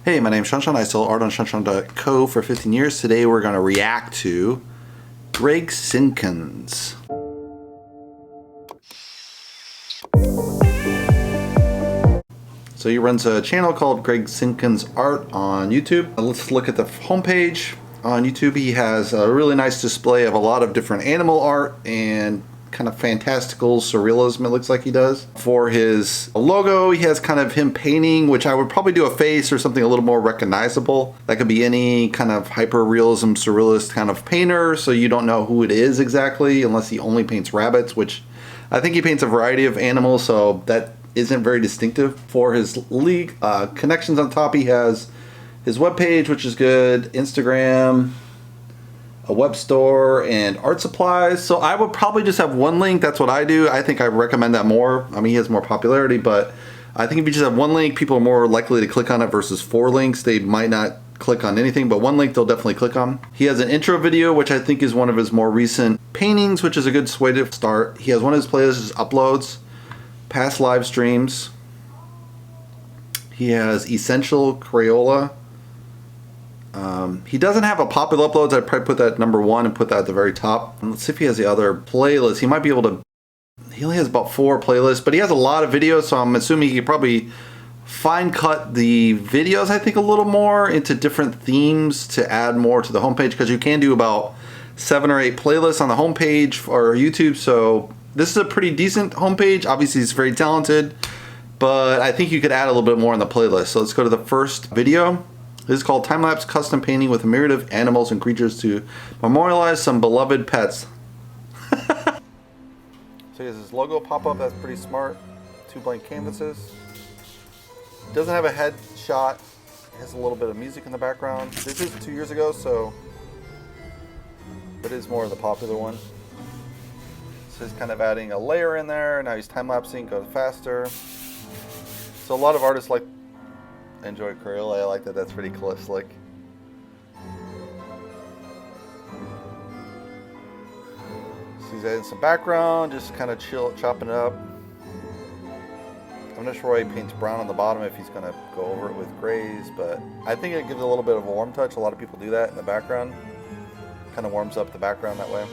Hey, my name's shawnshawn. I sold art on shawnshawn.co for 15 years. Today we're going to react to Greg Simkins. So he runs a channel called Greg Simkins Art on YouTube. Let's look at the homepage. On YouTube he has a really nice display of a lot of different animal art and kind of fantastical surrealism, it looks like he does. For his logo, he has kind of him painting, which I would probably do a face or something a little more recognizable. That could be any kind of hyper-realism, surrealist kind of painter, so you don't know who it is exactly, unless he only paints rabbits, which I think he paints a variety of animals, so that isn't very distinctive. For his league connections on top, he has his webpage, which is good, Instagram, a web store, and art supplies. So I would probably just have one link. That's what I do. I think I recommend that more. I mean, he has more popularity, but I think if you just have one link, people are more likely to click on it versus 4 links. They might not click on anything, but one link they'll definitely click on. He has an intro video, which I think is one of his more recent paintings, which is a good way to start. He has one of his playlists, uploads, past live streams. He has Essential Crayola. He doesn't have a popular uploads. I'd probably put that #1 and put that at the very top. And let's see if he has the other playlists. He might be able to, he only has about 4 playlists, but he has a lot of videos, so I'm assuming he could probably fine cut the videos, I think, a little more into different themes to add more to the homepage, because you can do about 7 or 8 playlists on the homepage for YouTube. So this is a pretty decent homepage. Obviously he's very talented, but I think you could add a little bit more on the playlist. So let's go to the first video. This is called Time-Lapse Custom Painting with a myriad of animals and creatures to memorialize some beloved pets. So he has his logo pop up. That's pretty smart. 2 blank canvases. Doesn't have a headshot. Has a little bit of music in the background. This is 2 years ago, so it is more of the popular one. So he's kind of adding a layer in there. Now he's time-lapsing, goes faster. So a lot of artists like enjoy Crayola. I like that. That's pretty cool, slick. So he's adding some background, just kind of chopping it up. I'm not sure why he paints brown on the bottom if he's going to go over it with grays, but I think it gives a little bit of a warm touch. A lot of people do that in the background. Kind of warms up the background that way.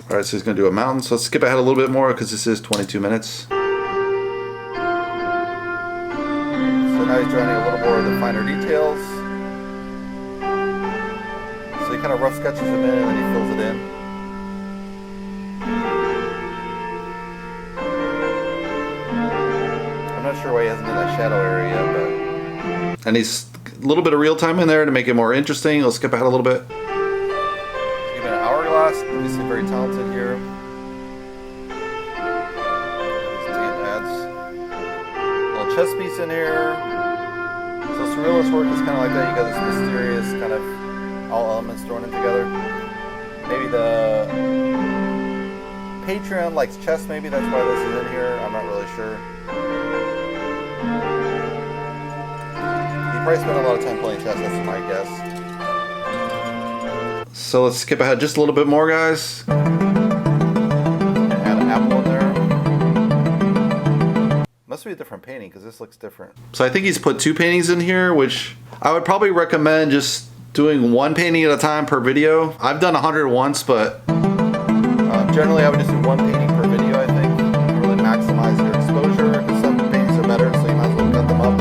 Alright, so he's going to do a mountain. So let's skip ahead a little bit more because this is 22 minutes. So now he's drawing a little more of the finer details. So he kind of rough sketches them in and then he fills it in. I'm not sure why he hasn't done that shadow area yet, but... And he's a little bit of real time in there to make it more interesting. Let's skip ahead a little bit. Give it an hourglass. Obviously very talented here. Chess piece in here. So surrealist work is kind of like that. You got this mysterious kind of all elements thrown in together. Maybe the Patreon likes chess, maybe that's why this is in here. I'm not really sure. He probably spent a lot of time playing chess, that's my guess. So let's skip ahead just a little bit more, guys. And add an apple in there. Must be a different painting because this looks different. So I think he's put 2 paintings in here, which I would probably recommend just doing 1 painting at a time per video. I've done 100 once, but generally I would just do 1 painting per video, I think. Really maximize your exposure because some paintings are better, so you might as well cut them up.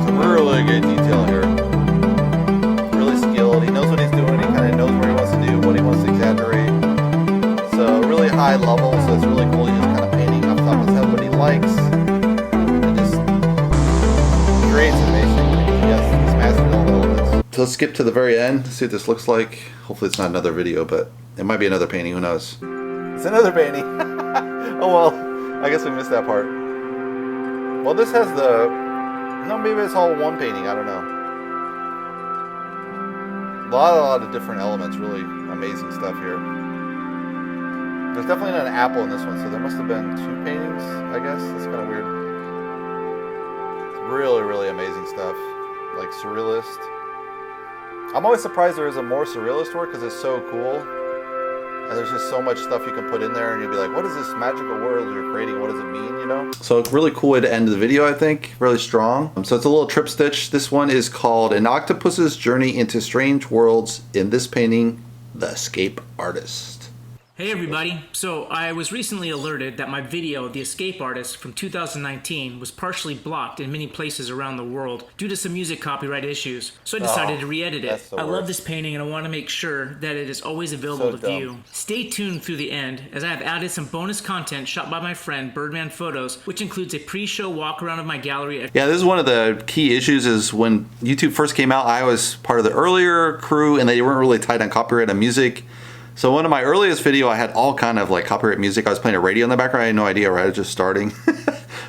Some really good detail here. Really skilled. He knows what he's doing. He kind of knows what he wants to do, what he wants to exaggerate. So really high level, so it's really cool. He's just kind of painting off the top of his head what he likes. And just creates it basically. He's mastered all the elements. So let's skip to the very end, see what this looks like. Hopefully it's not another video, but it might be another painting, who knows. It's another painting. Oh well, I guess we missed that part. Well, this has the... No, maybe it's all 1 painting, I don't know. A lot of different elements, really amazing stuff here. There's definitely not an apple in this one, so there must have been 2 paintings, I guess. That's kind of weird. It's really, really amazing stuff. Like surrealist. I'm always surprised there isn't more surrealist work because it's so cool. And there's just so much stuff you can put in there, and you'll be like, what is this magical world you're creating? What does it mean, you know? So it's a really cool way to end the video, I think. Really strong. So it's a little trip stitch. This one is called An Octopus's Journey into Strange Worlds. In this painting, The Escape Artist. Hey everybody, so I was recently alerted that my video, The Escape Artist from 2019, was partially blocked in many places around the world due to some music copyright issues, so I decided to re-edit it. I love this painting and I want to make sure that it is always available to view. Stay tuned through the end, as I have added some bonus content shot by my friend Birdman Photos, which includes a pre-show walk around of my gallery. Yeah, this is one of the key issues. Is when YouTube first came out, I was part of the earlier crew and they weren't really tight on copyright and music. So one of my earliest video, I had all kind of like copyright music. I was playing a radio in the background. I had no idea, right? I was just starting.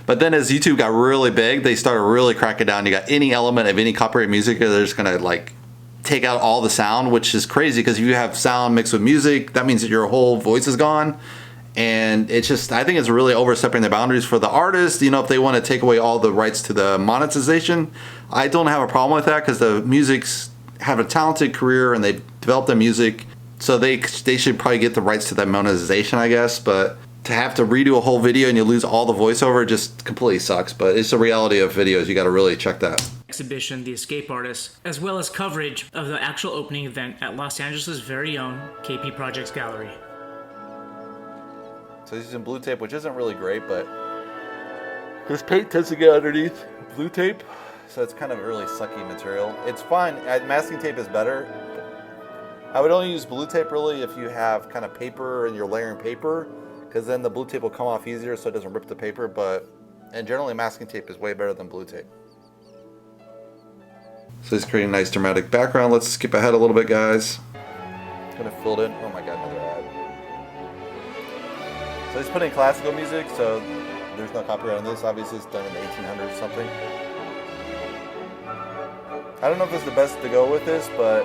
But then as YouTube got really big, they started really cracking down. You got any element of any copyright music, they're just gonna like take out all the sound, which is crazy because if you have sound mixed with music, that means that your whole voice is gone. And it's just, I think it's really overstepping the boundaries for the artist. You know, if they want to take away all the rights to the monetization, I don't have a problem with that because the music's have a talented career and they've developed their music. So they should probably get the rights to that monetization, I guess. But to have to redo a whole video and you lose all the voiceover just completely sucks. But it's the reality of videos. You got to really check that. Exhibition, The Escape Artist, as well as coverage of the actual opening event at Los Angeles' very own KP Projects Gallery. So he's using blue tape, which isn't really great, but this paint tends to get underneath blue tape. So it's kind of really sucky material. It's fine. Masking tape is better. I would only use blue tape really if you have kind of paper and you're layering paper, because then the blue tape will come off easier so it doesn't rip the paper. And generally masking tape is way better than blue tape. So he's creating a nice dramatic background. Let's skip ahead a little bit, guys. It's gonna fill it in. Oh my god, another ad. So he's putting classical music, so there's no copyright on this. Obviously it's done in the 1800s or something. I don't know if it's the best to go with this, but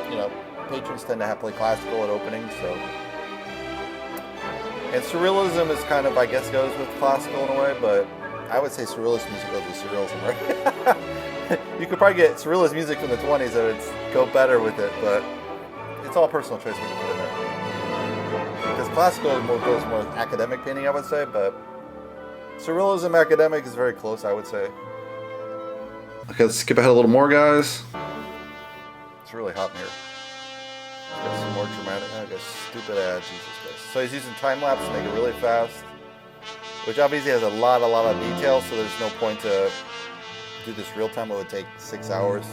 you know, patrons tend to have play classical at openings, so. And surrealism is kind of, I guess, goes with classical in a way, but I would say surrealist music goes with surrealism, right? You could probably get surrealist music from the 20s that would go better with it, but it's all personal choice what you put in there. Because classical goes more with academic painting, I would say, but surrealism academic is very close, I would say. Okay, let's skip ahead a little more, guys. It's really hot in here. Got some more dramatic. I got stupid ad, Jesus Christ. So he's using time lapse to make it really fast, which obviously has a lot of detail. So there's no point to do this real time. It would take 6 hours.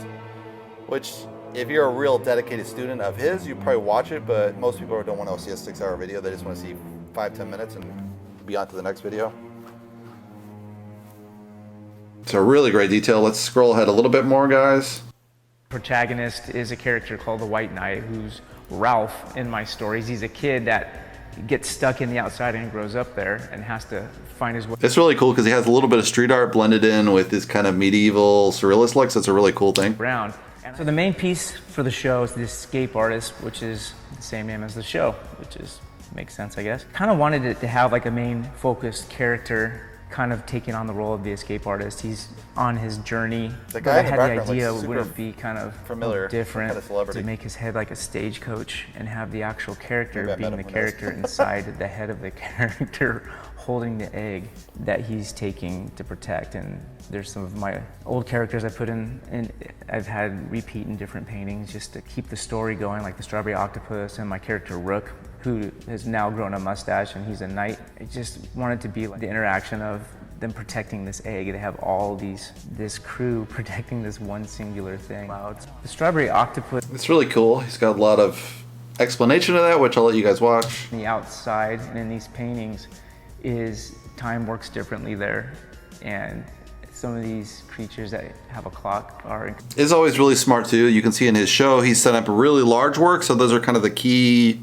Which, if you're a real dedicated student of his, you probably watch it. But most people don't want to see a 6-hour video. They just want to see 5-10 minutes and be on to the next video. It's a really great detail. Let's scroll ahead a little bit more, guys. Protagonist is a character called the White Knight, who's Ralph in my stories. He's a kid that gets stuck in the outside and grows up there and has to find his way. It's really cool because he has a little bit of street art blended in with this kind of medieval surrealist look, so it's a really cool thing. Around. So the main piece for the show is The Escape Artist, which is the same name as the show, which makes sense, I guess. Kind of wanted it to have like a main focused character kind of taking on the role of the escape artist. He's on his journey. The guy I had the idea like, would it be kind of familiar, different kind of to make his head like a stagecoach and have the actual character being the character inside the head of the character holding the egg that he's taking to protect. And there's some of my old characters I put in, and I've had repeat in different paintings just to keep the story going, like the strawberry octopus and my character Rook, who has now grown a mustache and he's a knight. I just wanted to be like the interaction of them protecting this egg. They have all this crew protecting this one singular thing. The strawberry octopus. It's really cool. He's got a lot of explanation of that, which I'll let you guys watch. The outside and in these paintings is time works differently there, and some of these creatures that have a clock are. It's always really smart too. You can see in his show he's set up a really large work, so those are kind of the key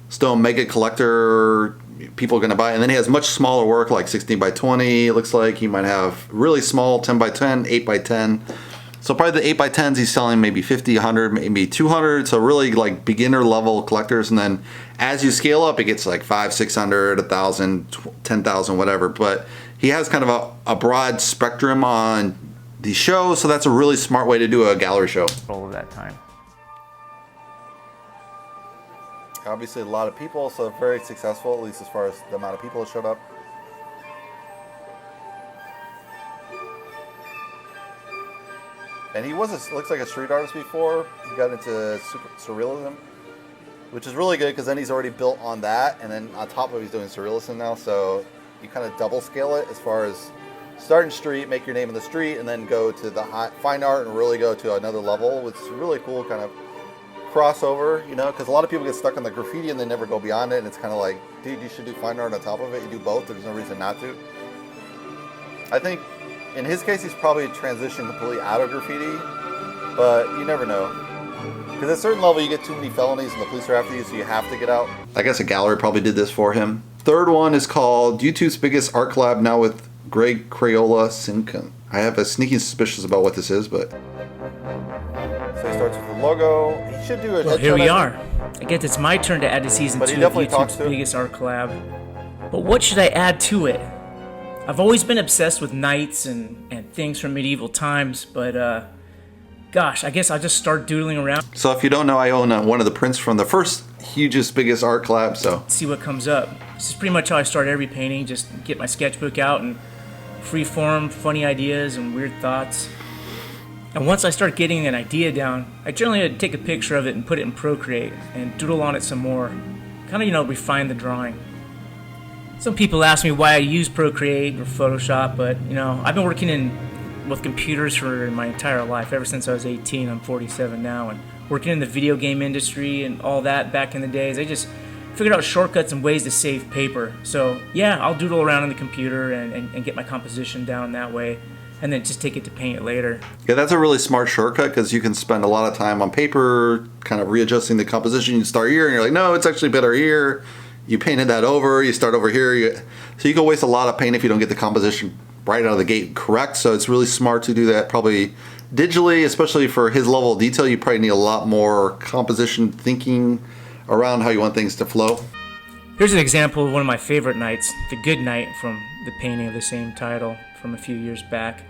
stone mega collector people are going to buy. And then he has much smaller work like 16 by 20. It looks like he might have really small 10 by 10, 8 by 10. So probably the 8 by 10s he's selling maybe 50, 100, maybe 200. So really like beginner level collectors. And then as you scale up, it gets like 500, 600, 1,000, 10,000, whatever. But he has kind of a broad spectrum on the show. So that's a really smart way to do a gallery show. All of that time. Obviously a lot of people, so very successful, at least as far as the amount of people that showed up. And he looks like a street artist before. He got into surrealism, which is really good because then he's already built on that, and then on top of it, he's doing surrealism now. So you kind of double scale it as far as starting street, make your name in the street, and then go to the fine art and really go to another level. It's really cool kind of crossover, you know, because a lot of people get stuck on the graffiti and they never go beyond it, and it's kind of like, dude, you should do fine art on top of it. You do both. There's no reason not to. I think in his case, he's probably transitioned completely out of graffiti, but you never know. Because at a certain level, you get too many felonies and the police are after you, so you have to get out. I guess a gallery probably did this for him. Third one is called YouTube's Biggest Art Collab, now with Greg Crayola Simkins. I have a sneaky suspicion about what this is, but... So he starts with the logo. He should do a... Well, here we are. I guess it's my turn to add to season 2 of YouTube's Biggest Art Collab. But what should I add to it? I've always been obsessed with knights and things from medieval times, but gosh, I guess I'll just start doodling around. So if you don't know, I own one of the prints from the first hugest, biggest art collab, so... See what comes up. This is pretty much how I start every painting, just get my sketchbook out and freeform funny ideas and weird thoughts. And once I start getting an idea down, I generally take a picture of it and put it in Procreate and doodle on it some more. Kind of, you know, refine the drawing. Some people ask me why I use Procreate or Photoshop, but, you know, I've been working with computers for my entire life, ever since I was 18. I'm 47 now, and working in the video game industry and all that back in the days, I just figured out shortcuts and ways to save paper. So, yeah, I'll doodle around on the computer and get my composition down that way, and then just take it to paint it later. Yeah, that's a really smart shortcut because you can spend a lot of time on paper, kind of readjusting the composition. You start here, and you're like, no, it's actually better here. You painted that over, you start over here. So you can waste a lot of paint if you don't get the composition right out of the gate correct. So it's really smart to do that probably digitally, especially for his level of detail. You probably need a lot more composition thinking around how you want things to flow. Here's an example of one of my favorite knights, the Good Knight from the painting of the same title from a few years back.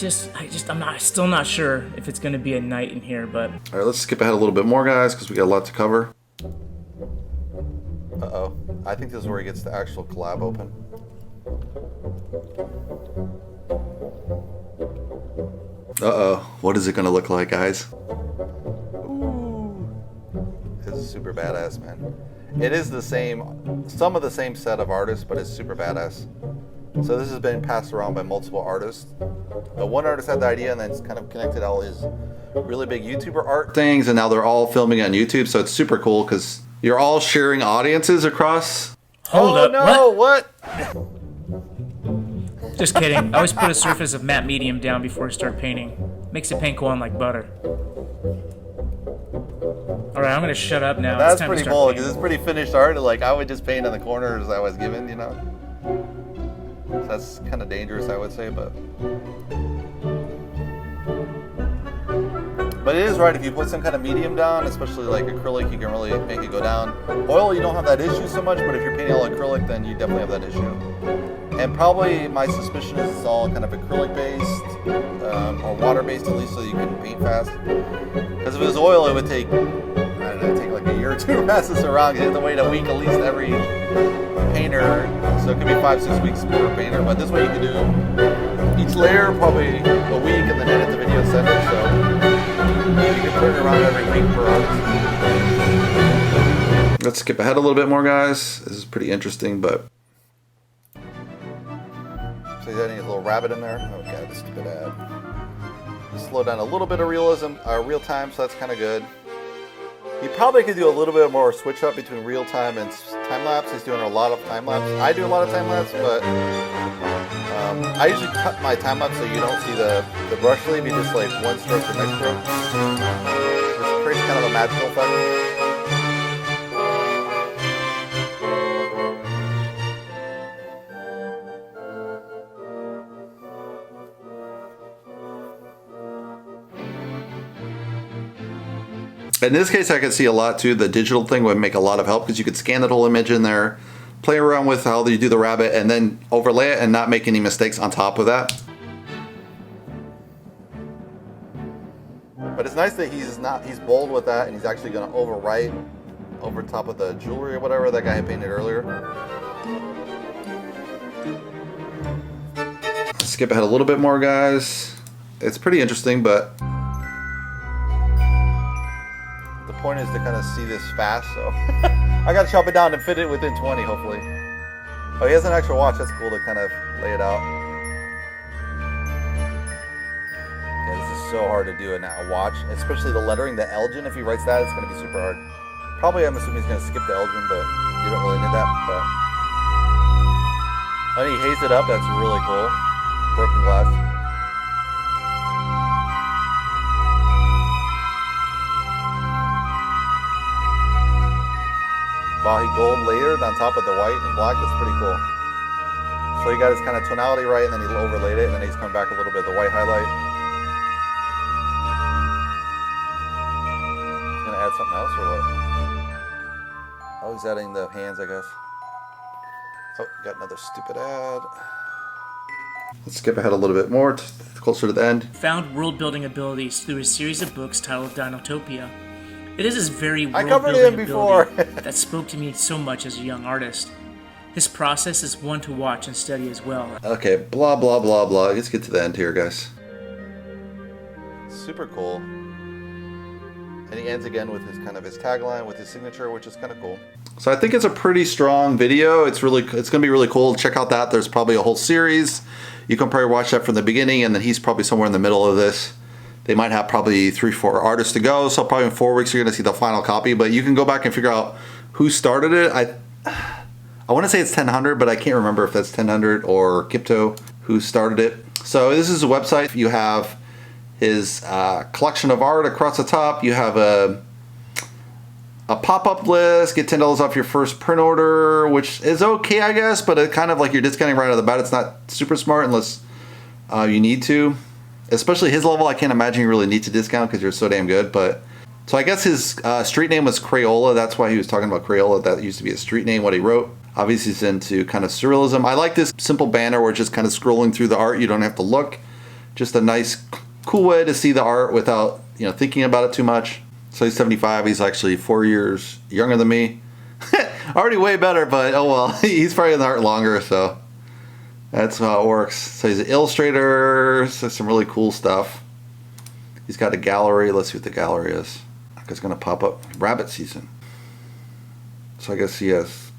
I'm still not sure if it's going to be a knight in here, but... All right, let's skip ahead a little bit more, guys, because we got a lot to cover. Uh-oh. I think this is where he gets the actual collab open. Uh-oh. What is it going to look like, guys? Ooh. This is super badass, man. It is some of the same set of artists, but it's super badass. So this has been passed around by multiple artists. But one artist had the idea and then kind of connected all his really big YouTuber art things, and now they're all filming on YouTube, so it's super cool because you're all sharing audiences across. Hold up. No, what? Just kidding. I always put a surface of matte medium down before I start painting. Makes the paint go on like butter. Alright, I'm gonna shut up now. That's pretty cool because it's pretty finished art. Like, I would just paint on the corners I was given, you know? So that's kind of dangerous, I would say, but it is right. If you put some kind of medium down, especially like acrylic, you can really make it go down. Oil, you don't have that issue so much, but if you're painting all acrylic, then you definitely have that issue. And probably my suspicion is it's all kind of acrylic based or water based, at least, so you can paint fast. Because if it was oil, it would take, I don't know, take like a year or two to pass this around. You have to wait a week at least every painter, so it could be 5-6 weeks per painter. But this way you can do each layer probably a week and then edit the video center. So you can turn it around every week per artist. Let's skip ahead a little bit more, guys. This is pretty interesting, but... So he's adding a little rabbit in there. Oh god, this stupid ad. Just slow down a little bit of real time, so that's kind of good. You probably could do a little bit more switch up between real time and time lapse. He's doing a lot of time lapse. I do a lot of time lapse, but I usually cut my time lapse so you don't see the brush leave. You just like one stroke or next stroke. Which creates kind of a magical effect. In this case, I can see a lot too. The digital thing would make a lot of help because you could scan that whole image in there, play around with how you do the rabbit, and then overlay it and not make any mistakes on top of that. But it's nice that he's bold with that, and he's actually going to overwrite over top of the jewelry or whatever that guy had painted earlier. Skip ahead a little bit more, guys. It's pretty interesting, but the point is to kind of see this fast, so I gotta chop it down and fit it within 20, hopefully. Oh, he has an actual watch. That's cool to kind of lay it out. Yeah, this is so hard to do a watch, especially the lettering, the Elgin. If he writes that, it's gonna be super hard. Probably, I'm assuming he's gonna skip the Elgin, but you don't really need that. But and he hazed it up. That's really cool. Broken glass. Wow, he gold layered on top of the white and black. That's pretty cool. So he got his kind of tonality right, and then he overlaid it, and then he's come back a little bit of the white highlight. He's gonna add something else or what? Oh, he's adding the hands, I guess. Oh, got another stupid ad. Let's skip ahead a little bit more, closer to the end. Found world-building abilities through a series of books titled Dinotopia. It is his very world-building ability that spoke to me so much as a young artist. His process is one to watch and study as well. Okay, blah, blah, blah, blah. Let's get to the end here, guys. Super cool. And he ends again with his kind of his tagline, with his signature, which is kind of cool. So I think it's a pretty strong video. It's going to be really cool. Check out that. There's probably a whole series. You can probably watch that from the beginning, and then he's probably somewhere in the middle of this. They might have probably 3-4 artists to go, so probably in 4 weeks you're going to see the final copy. But you can go back and figure out who started it. I want to say it's 1000, but I can't remember if that's 1000 or Kipto who started it. So this is a website. You have his collection of art across the top. You have a pop-up list. Get $10 off your first print order, which is okay, I guess, but it kind of like you're discounting right out of the bat. It's not super smart unless you need to. Especially his level, I can't imagine you really need to discount because you're so damn good. But so I guess his street name was Crayola. That's why he was talking about Crayola. That used to be a street name, what he wrote. Obviously, he's into kind of surrealism. I like this simple banner where it's just kind of scrolling through the art. You don't have to look. Just a nice, cool way to see the art without thinking about it too much. So he's 75. He's actually 4 years younger than me. Already way better, but oh well. He's probably in the art longer, so that's how it works. So he's an illustrator. So some really cool stuff. He's got a gallery. Let's see what the gallery is. It's going to pop up. Rabbit season. So I guess he has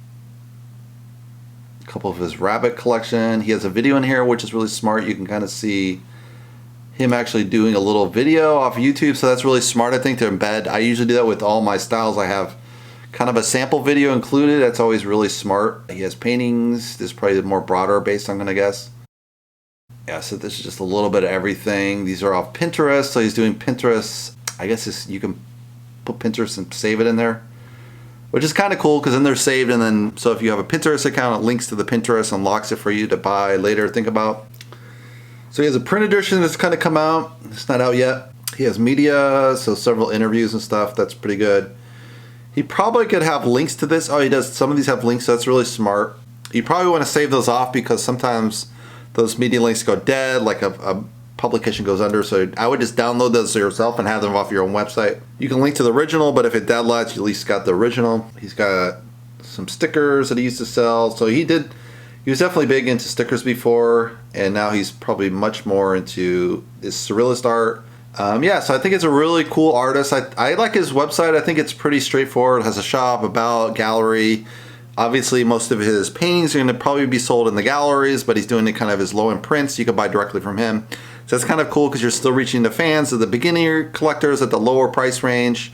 a couple of his rabbit collection. He has a video in here, which is really smart. You can kind of see him actually doing a little video off YouTube. So that's really smart, I think, to embed. I usually do that with all my styles. I have kind of a sample video included. That's always really smart. He has paintings. This is probably more broader based, I'm going to guess. Yeah, so this is just a little bit of everything. These are off Pinterest. So he's doing Pinterest. I guess you can put Pinterest and save it in there, which is kind of cool because then they're saved. And then, so if you have a Pinterest account, it links to the Pinterest and locks it for you to buy later, think about. So he has a print edition that's kind of come out. It's not out yet. He has media, so several interviews and stuff. That's pretty good. He probably could have links to this. Oh, he does. Some of these have links, so that's really smart. You probably want to save those off because sometimes those media links go dead, like a publication goes under. So I would just download those yourself and have them off your own website. You can link to the original, but if it deadlines, you at least got the original. He's got some stickers that he used to sell. So he was definitely big into stickers before, and now he's probably much more into this surrealist art. Yeah, so I think it's a really cool artist. I like his website. I think it's pretty straightforward. It has a shop, about, gallery. Obviously, most of his paintings are going to probably be sold in the galleries, but he's doing it kind of his low-end prints. You can buy directly from him. So that's kind of cool because you're still reaching the fans of the beginner collectors at the lower price range.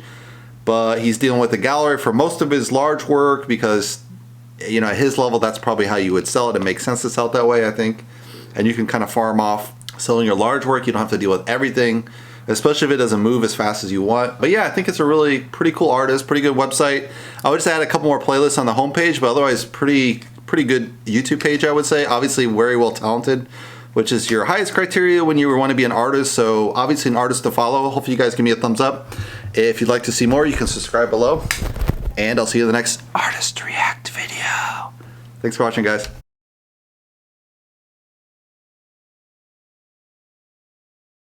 But he's dealing with the gallery for most of his large work because, at his level, that's probably how you would sell it. It makes sense to sell it that way, I think. And you can kind of farm off selling your large work. You don't have to deal with everything, especially if it doesn't move as fast as you want. But yeah, I think it's a really pretty cool artist, pretty good website. I would just add a couple more playlists on the homepage, but otherwise pretty good YouTube page, I would say. Obviously very well talented, which is your highest criteria when you want to be an artist. So obviously an artist to follow. Hopefully you guys give me a thumbs up. If you'd like to see more, you can subscribe below. And I'll see you in the next Artist React video. Thanks for watching, guys.